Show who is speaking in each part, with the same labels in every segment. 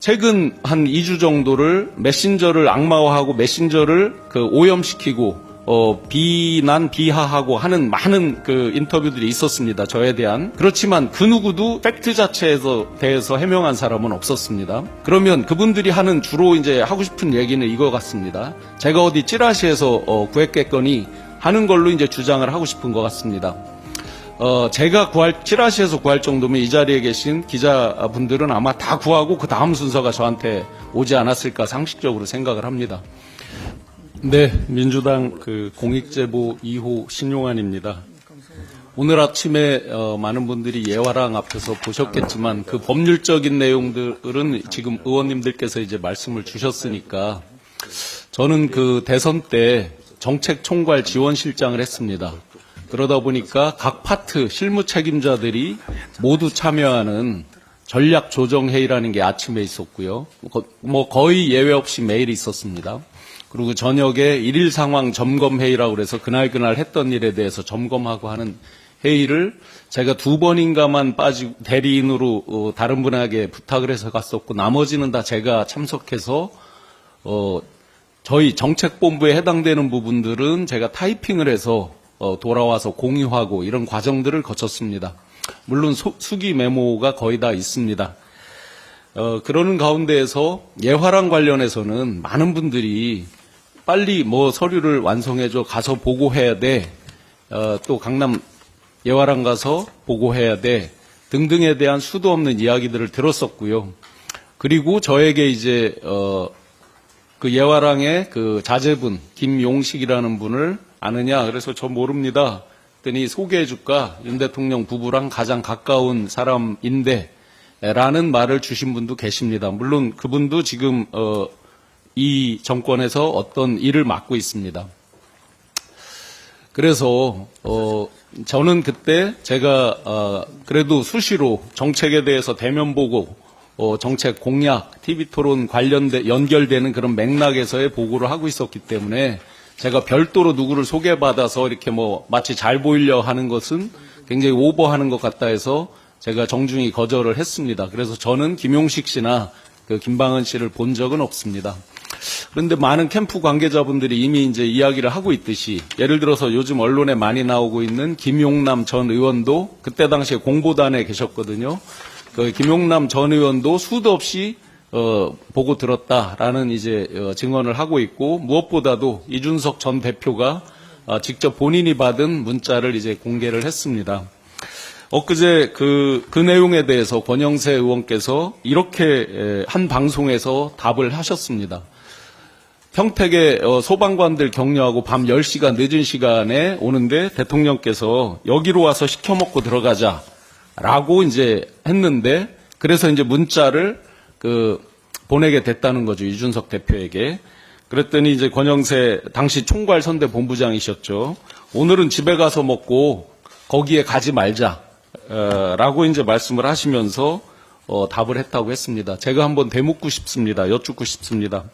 Speaker 1: 최근 한 2주 정도를 메신저를 악마화하고 메신저를 오염시키고 비난, 비하하고 하는 많은 인터뷰들이 있었습니다. 저에 대한. 그렇지만 그 누구도 팩트 자체에서 대해서 해명한 사람은 없었습니다. 그러면 그분들이 하는 주로 이제 하고 싶은 얘기는 이거 같습니다. 제가 어디 찌라시에서 구했겠거니 하는 걸로 이제 주장을 하고 싶은 것 같습니다. 제가 찌라시에서 구할 정도면 이 자리에 계신 기자분들은 아마 다 구하고 그 다음 순서가 저한테 오지 않았을까 상식적으로 생각을 합니다. 네, 민주당 공익제보 2호 신용환입니다. 오늘 아침에 많은 분들이 예화랑 앞에서 보셨겠지만 그 법률적인 내용들은 지금 의원님들께서 이제 말씀을 주셨으니까 저는 대선 때 정책총괄 지원실장을 했습니다. 그러다 보니까 각 파트 실무 책임자들이 모두 참여하는 전략조정회의라는 게 아침에 있었고요. 거의 예외 없이 매일 있었습니다. 그리고 저녁에 일일 상황 점검회의라고 그래서 그날 했던 일에 대해서 점검하고 하는 회의를 제가 2번인가만 빠지고 대리인으로 다른 분에게 부탁을 해서 갔었고 나머지는 다 제가 참석해서 저희 정책본부에 해당되는 부분들은 제가 타이핑을 해서 돌아와서 공유하고 이런 과정들을 거쳤습니다. 물론 수기 메모가 거의 다 있습니다. 그러는 가운데에서 예화랑 관련해서는 많은 분들이 빨리 서류를 완성해줘 가서 보고해야 돼. 또 강남 예화랑 가서 보고해야 돼. 등등에 대한 수도 없는 이야기들을 들었었고요. 그리고 저에게 이제 예화랑의 자제분 김용식이라는 분을 아느냐? 그래서 저 모릅니다. 그랬더니 소개해줄까? 윤 대통령 부부랑 가장 가까운 사람인데 라는 말을 주신 분도 계십니다. 물론 그분도 지금 이 정권에서 어떤 일을 맡고 있습니다. 그래서 저는 그때 제가 그래도 수시로 정책에 대해서 대면 보고 정책 공약, TV토론 연결되는 그런 맥락에서의 보고를 하고 있었기 때문에 제가 별도로 누구를 소개받아서 이렇게 마치 잘 보이려 하는 것은 굉장히 오버하는 것 같다 해서 제가 정중히 거절을 했습니다. 그래서 저는 김용식 씨나 김방은 씨를 본 적은 없습니다. 그런데 많은 캠프 관계자분들이 이미 이제 이야기를 하고 있듯이 예를 들어서 요즘 언론에 많이 나오고 있는 김용남 전 의원도 그때 당시에 공보단에 계셨거든요. 김용남 전 의원도 수도 없이 보고 들었다라는 이제 증언을 하고 있고 무엇보다도 이준석 전 대표가 직접 본인이 받은 문자를 이제 공개를 했습니다. 엊그제 그 내용에 대해서 권영세 의원께서 이렇게 한 방송에서 답을 하셨습니다. 평택에 소방관들 격려하고 밤 10시간 늦은 시간에 오는데 대통령께서 여기로 와서 시켜 먹고 들어가자라고 이제 했는데 그래서 이제 문자를 보내게 됐다는 거죠. 이준석 대표에게. 그랬더니 이제 권영세 당시 총괄선대 본부장이셨죠. 오늘은 집에 가서 먹고 거기에 가지 말자. 라고 이제 말씀을 하시면서 답을 했다고 했습니다. 제가 한번 되묻고 싶습니다. 여쭙고 싶습니다.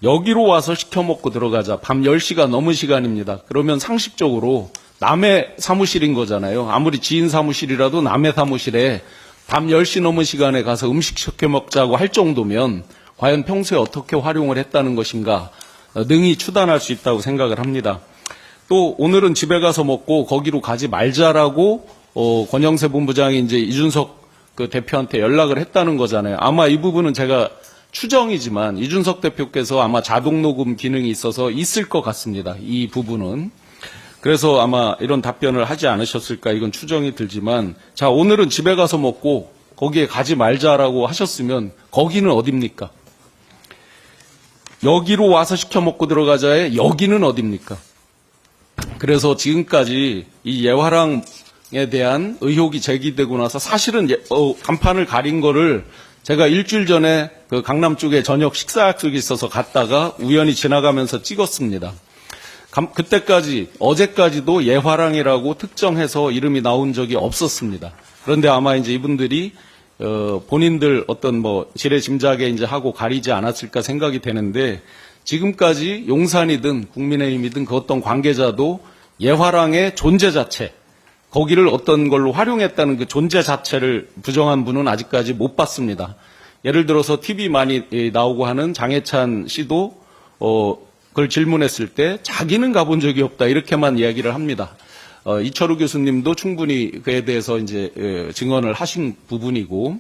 Speaker 1: 여기로 와서 시켜 먹고 들어가자. 밤 10시가 넘은 시간입니다. 그러면 상식적으로 남의 사무실인 거잖아요. 아무리 지인 사무실이라도 남의 사무실에 밤 10시 넘은 시간에 가서 음식 시켜 먹자고 할 정도면 과연 평소에 어떻게 활용을 했다는 것인가 능히 추단할 수 있다고 생각을 합니다. 또 오늘은 집에 가서 먹고 거기로 가지 말자라고 권영세 본부장이 이제 이준석 대표한테 연락을 했다는 거잖아요. 아마 이 부분은 제가 추정이지만 이준석 대표께서 아마 자동 녹음 기능이 있어서 있을 것 같습니다. 이 부분은. 그래서 아마 이런 답변을 하지 않으셨을까 이건 추정이 들지만 자 오늘은 집에 가서 먹고 거기에 가지 말자라고 하셨으면 거기는 어딥니까? 여기로 와서 시켜 먹고 들어가자에 여기는 어딥니까? 그래서 지금까지 이 예화랑에 대한 의혹이 제기되고 나서 사실은 간판을 가린 거를 제가 일주일 전에 강남 쪽에 저녁 식사 약속이 있어서 갔다가 우연히 지나가면서 찍었습니다. 그때까지 어제까지도 예화랑이라고 특정해서 이름이 나온 적이 없었습니다. 그런데 아마 이제 이분들이 본인들 어떤 지레 짐작에 이제 하고 가리지 않았을까 생각이 되는데 지금까지 용산이든 국민의힘이든 그 어떤 관계자도 예화랑의 존재 자체 거기를 어떤 걸로 활용했다는 그 존재 자체를 부정한 분은 아직까지 못 봤습니다. 예를 들어서 TV 많이 나오고 하는 장해찬 씨도 그걸 질문했을 때 자기는 가본 적이 없다 이렇게만 이야기를 합니다. 이철우 교수님도 충분히 그에 대해서 이제 증언을 하신 부분이고,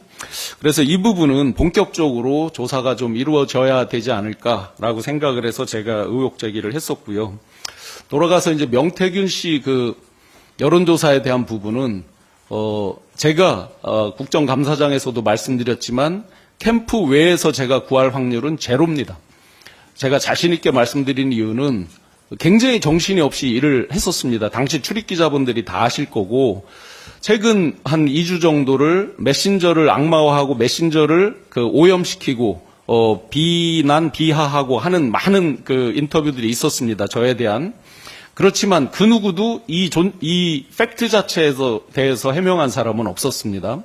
Speaker 1: 그래서 이 부분은 본격적으로 조사가 좀 이루어져야 되지 않을까라고 생각을 해서 제가 의혹 제기를 했었고요. 돌아가서 이제 명태균 씨 그 여론조사에 대한 부분은 제가 국정감사장에서도 말씀드렸지만 캠프 외에서 제가 구할 확률은 제로입니다. 제가 자신 있게 말씀드린 이유는 굉장히 정신이 없이 일을 했었습니다. 당시 출입기자분들이 다 아실 거고, 최근 한 2주 정도를 메신저를 악마화하고 메신저를 오염시키고 비하하고 하는 많은 그 인터뷰들이 있었습니다. 저에 대한. 그렇지만 그 누구도 이 팩트 자체에서 대해서 해명한 사람은 없었습니다.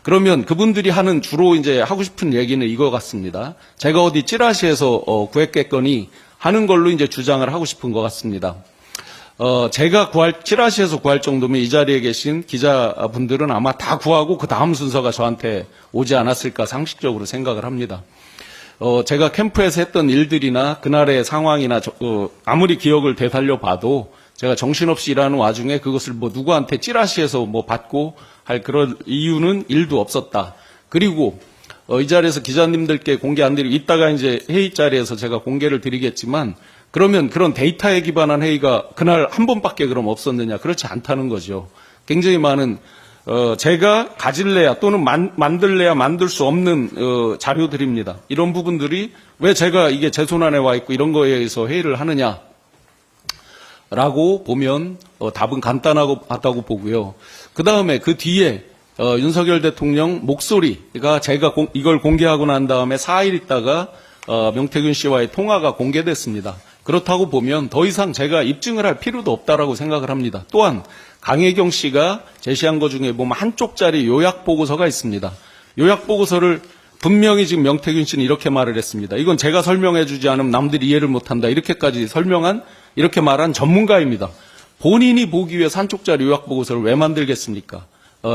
Speaker 1: 그러면 그분들이 하는 주로 이제 하고 싶은 얘기는 이거 같습니다. 제가 어디 찌라시에서 구했겠거니 하는 걸로 이제 주장을 하고 싶은 것 같습니다. 제가 찌라시에서 구할 정도면 이 자리에 계신 기자분들은 아마 다 구하고 그 다음 순서가 저한테 오지 않았을까 상식적으로 생각을 합니다. 제가 캠프에서 했던 일들이나 그날의 상황이나 아무리 기억을 되살려 봐도 제가 정신없이 일하는 와중에 그것을 뭐 누구한테 찌라시에서 뭐 받고 할 그런 이유는 일도 없었다. 그리고 이 자리에서 기자님들께 공개 안 드리고 이따가 이제 회의 자리에서 제가 공개를 드리겠지만, 그러면 그런 데이터에 기반한 회의가 그날 한 번밖에 그럼 없었느냐? 그렇지 않다는 거죠. 굉장히 많은 제가 가질래야 또는 만들래야 만들 수 없는 자료들입니다. 이런 부분들이 왜 제가 이게 제 손 안에 와 있고 이런 거에 의해서 회의를 하느냐라고 보면 답은 간단하다고 보고요. 그 다음에 그 뒤에 윤석열 대통령 목소리가 제가 이걸 공개하고 난 다음에 4일 있다가 명태균 씨와의 통화가 공개됐습니다. 그렇다고 보면 더 이상 제가 입증을 할 필요도 없다라고 생각을 합니다. 또한 강혜경 씨가 제시한 것 중에 보면 한 쪽짜리 요약 보고서가 있습니다. 요약 보고서를 분명히 지금 명태균 씨는 이렇게 말을 했습니다. 이건 제가 설명해 주지 않으면 남들이 이해를 못한다. 이렇게까지 이렇게 말한 전문가입니다. 본인이 보기 위해서 한 쪽짜리 요약 보고서를 왜 만들겠습니까?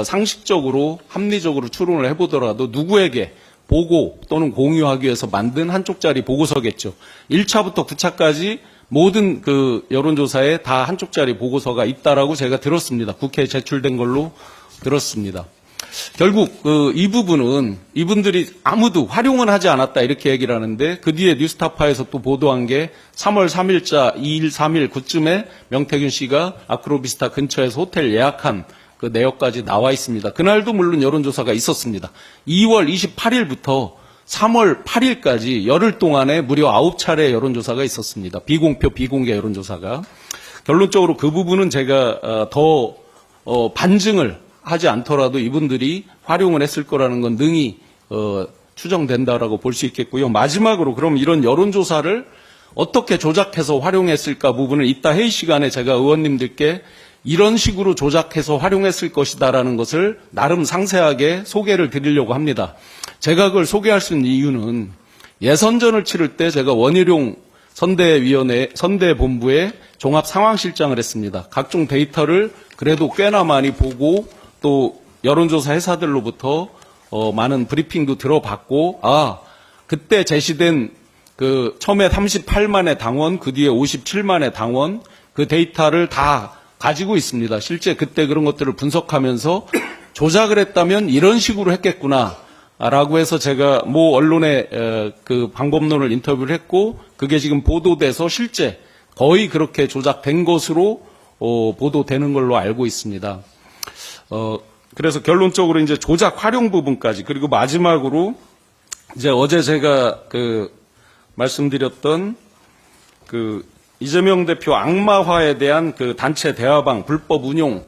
Speaker 1: 상식적으로 합리적으로 추론을 해보더라도 누구에게 보고 또는 공유하기 위해서 만든 한 쪽짜리 보고서겠죠. 1차부터 9차까지 모든 그 여론조사에 다 한 쪽짜리 보고서가 있다라고 제가 들었습니다. 국회에 제출된 걸로 들었습니다. 결국 이 부분은 이분들이 아무도 활용은 하지 않았다 이렇게 얘기를 하는데, 그 뒤에 뉴스타파에서 또 보도한 게 3월 3일자 2일 3일 그쯤에 명태균 씨가 아크로비스타 근처에서 호텔 예약한 그 내역까지 나와 있습니다. 그날도 물론 여론조사가 있었습니다. 2월 28일부터 3월 8일까지 열흘 동안에 무려 9차례 여론조사가 있었습니다. 비공개 여론조사가. 결론적으로 그 부분은 제가 더 반증을 하지 않더라도 이분들이 활용을 했을 거라는 건 능히 추정된다라고 볼 수 있겠고요. 마지막으로 그럼 이런 여론조사를 어떻게 조작해서 활용했을까 부분을 이따 회의 시간에 제가 의원님들께 이런 식으로 조작해서 활용했을 것이다라는 것을 나름 상세하게 소개를 드리려고 합니다. 제가 그걸 소개할 수 있는 이유는 예선전을 치를 때 제가 원희룡 선대본부의 종합상황실장을 했습니다. 각종 데이터를 그래도 꽤나 많이 보고 또 여론조사 회사들로부터 많은 브리핑도 들어봤고, 그때 제시된 그 처음에 38만의 당원, 그 뒤에 57만의 당원, 그 데이터를 다 가지고 있습니다. 실제 그때 그런 것들을 분석하면서 조작을 했다면 이런 식으로 했겠구나라고 해서 제가 모 언론에 그 방법론을 인터뷰를 했고, 그게 지금 보도돼서 실제 거의 그렇게 조작된 것으로 보도되는 걸로 알고 있습니다. 그래서 결론적으로 이제 조작 활용 부분까지, 그리고 마지막으로 이제 어제 제가 말씀드렸던 이재명 대표 악마화에 대한 그 단체 대화방 불법 운용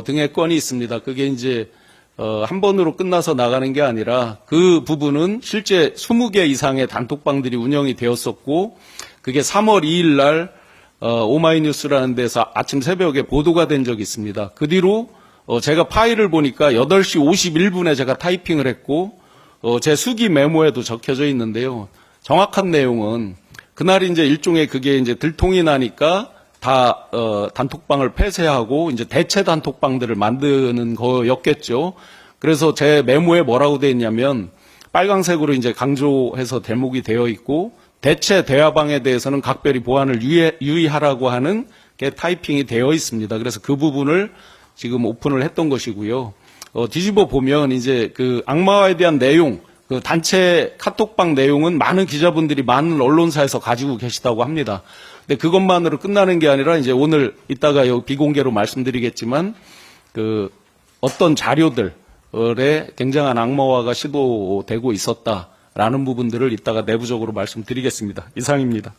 Speaker 1: 등의 건이 있습니다. 그게 이제 한 번으로 끝나서 나가는 게 아니라 그 부분은 실제 20개 이상의 단톡방들이 운영이 되었었고, 그게 3월 2일 날 오마이뉴스라는 데서 아침 새벽에 보도가 된 적이 있습니다. 그 뒤로 제가 파일을 보니까 8시 51분에 제가 타이핑을 했고 제 수기 메모에도 적혀져 있는데요. 정확한 내용은 그날 이제 일종의 그게 이제 들통이 나니까 다 단톡방을 폐쇄하고 이제 대체 단톡방들을 만드는 거였겠죠. 그래서 제 메모에 뭐라고 돼 있냐면 빨강색으로 이제 강조해서 대목이 되어 있고 대체 대화방에 대해서는 각별히 보안을 유의하라고 하는 게 타이핑이 되어 있습니다. 그래서 그 부분을 지금 오픈을 했던 것이고요. 뒤집어 보면 이제 그 악마화에 대한 내용, 그 단체 카톡방 내용은 많은 기자분들이 많은 언론사에서 가지고 계시다고 합니다. 근데 그것만으로 끝나는 게 아니라 이제 오늘 이따가 여기 비공개로 말씀드리겠지만 그 어떤 자료들에 굉장한 악마화가 시도되고 있었다라는 부분들을 이따가 내부적으로 말씀드리겠습니다. 이상입니다.